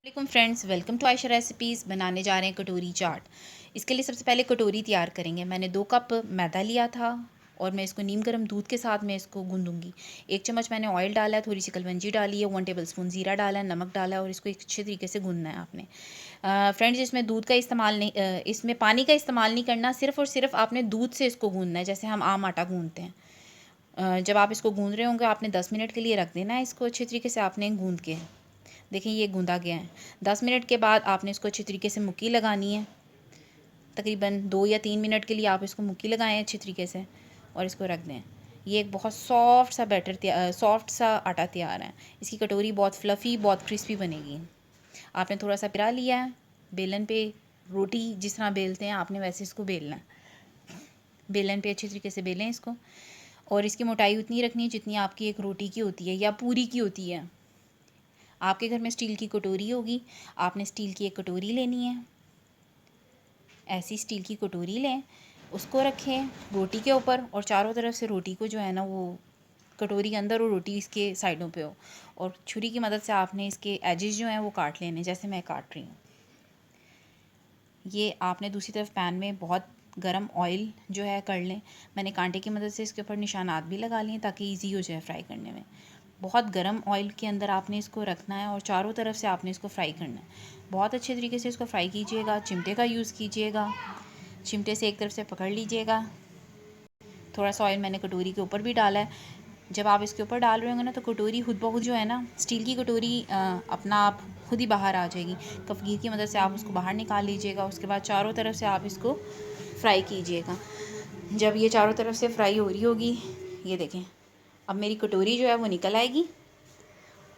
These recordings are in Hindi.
वालेकुम friends, welcome to Ayesha recipes. बनाने जा रहे हैं कटोरी चाट। इसके लिए सबसे पहले कटोरी तैयार करेंगे। मैंने 2 कप मैदा लिया था और मैं इसको नीम गर्म दूध के साथ मैं इसको गूंदूंगी। 1 चम्मच मैंने ऑयल डाला है, थोड़ी सी कलवंजी डाली है, 1 टेबलस्पून ज़ीरा डाला है, नमक डाला है और इसको एक अच्छे तरीके से गूंदना है आपने। फ्रेंड्स, इसमें दूध का इस्तेमाल नहीं, इसमें पानी का इस्तेमाल नहीं करना, सिर्फ़ और सिर्फ आपने दूध से इसको गूंदना है, जैसे हम आम आटा गूंदते हैं। जब आप इसको गूंद रहे होंगे आपने 10 मिनट के लिए रख देना है इसको अच्छे तरीके से आपने गूंद के। देखें ये गूंदा गया है। 10 मिनट के बाद आपने इसको अच्छी तरीके से मुक्की लगानी है। तकरीबन 2 या 3 मिनट के लिए आप इसको मुक्की लगाएं अच्छी तरीके से और इसको रख दें। ये एक बहुत सॉफ्ट सा सॉफ्ट सा आटा तैयार है। इसकी कटोरी बहुत फ्लफ़ी, बहुत क्रिस्पी बनेगी। आपने थोड़ा सा पिरा लिया है, बेलन पे रोटी जिस तरह बेलते हैं आपने वैसे इसको बेलना है। बेलन पे अच्छी तरीके से बेलें इसको और इसकी मोटाई उतनी रखनी है जितनी आपकी एक रोटी की होती है या पूरी की होती है। आपके घर में स्टील की कटोरी होगी, आपने स्टील की एक कटोरी लेनी है। ऐसी स्टील की कटोरी लें, उसको रखें रोटी के ऊपर और चारों तरफ से रोटी को जो है ना वो कटोरी के अंदर और रोटी इसके साइडों पे हो और छुरी की मदद से आपने इसके एजेस जो हैं वो काट लेने, जैसे मैं काट रही हूँ। ये आपने दूसरी तरफ पैन में बहुत गरम ऑयल जो है कर लें। मैंने कांटे की मदद से इसके ऊपर निशानात भी लगा लिए ताकि ईजी हो जाए फ्राई करने में। बहुत गरम ऑयल के अंदर आपने इसको रखना है और चारों तरफ से आपने इसको फ्राई करना है। बहुत अच्छे तरीके से इसको फ्राई कीजिएगा, चिमटे का यूज़ कीजिएगा, चिमटे से एक तरफ से पकड़ लीजिएगा। थोड़ा सा ऑयल मैंने कटोरी के ऊपर भी डाला है। जब आप इसके ऊपर डाल रहे होंगे ना तो कटोरी खुद ब खुद जो है ना, स्टील की कटोरी अपना आप खुद ही बाहर आ जाएगी। कफगीर की मदद से आप उसको बाहर निकाल लीजिएगा। उसके बाद चारों तरफ से आप इसको फ्राई कीजिएगा। जब ये चारों तरफ से फ्राई हो रही होगी, ये देखें अब मेरी कटोरी जो है वो निकल आएगी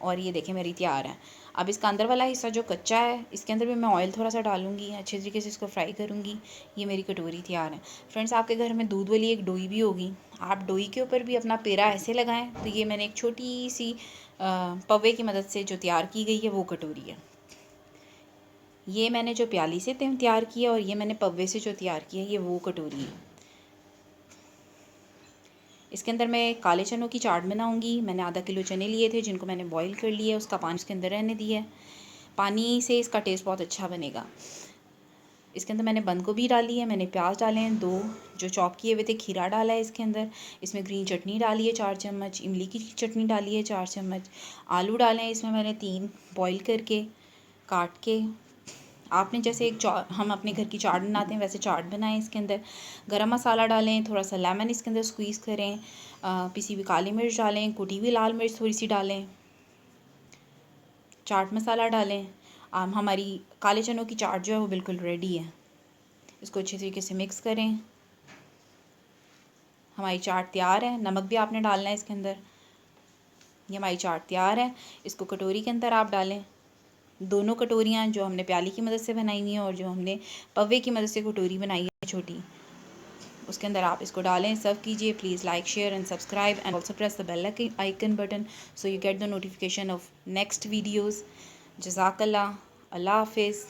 और ये देखें मेरी तैयार है। अब इसका अंदर वाला हिस्सा जो कच्चा है इसके अंदर भी मैं ऑयल थोड़ा सा डालूंगी, अच्छे तरीके से इसको फ्राई करूँगी। ये मेरी कटोरी तैयार है। फ्रेंड्स, आपके घर में दूध वाली एक डोई भी होगी, आप डोई के ऊपर भी अपना पेड़ा ऐसे लगाएं। तो ये मैंने एक छोटी सी पवे की मदद से जो तैयार की गई है वो कटोरी है। ये मैंने जो प्याली से तैयार किया और ये मैंने पवे से जो तैयार किया ये वो कटोरी है। इसके अंदर मैं काले चनों की चाट बनाऊंगी। मैंने आधा किलो चने लिए थे जिनको मैंने बॉईल कर लिया, उसका पानी इसके अंदर रहने दिया है। पानी से इसका टेस्ट बहुत अच्छा बनेगा। इसके अंदर मैंने बंद गोभी डाली है, मैंने प्याज डाले हैं 2 जो चॉप किए हुए थे, खीरा डाला है इसके अंदर। इसमें ग्रीन चटनी डाली है 4 चम्मच, इमली की चटनी डाली है 4 चम्मच, आलू डाले हैं इसमें मैंने 3 बॉईल करके काट के। आपने जैसे हम अपने घर की चाट बनाते हैं वैसे चाट बनाएं। इसके अंदर गरम मसाला डालें, थोड़ा सा लेमन इसके अंदर स्क्वीज़ करें, पिसी हुई काली मिर्च डालें, कुटी हुई लाल मिर्च थोड़ी सी डालें, चाट मसाला डालें। हमारी काले चनों की चाट जो है वो बिल्कुल रेडी है। इसको अच्छे तरीके से मिक्स करें। हमारी चाट तैयार है। नमक भी आपने डालना है इसके अंदर। ये हमारी चाट तैयार है। इसको कटोरी के अंदर आप डालें। दोनों कटोरियाँ जो हमने प्याली की मदद से बनाई हुई हैं और जो हमने पवे की मदद से कटोरी बनाई है छोटी, उसके अंदर आप इसको डालें, सर्व कीजिए। Please like, share and subscribe and also press the bell icon button so you get the notification of next videos. जज़ाकल्लाह, अल्लाह हाफिज़।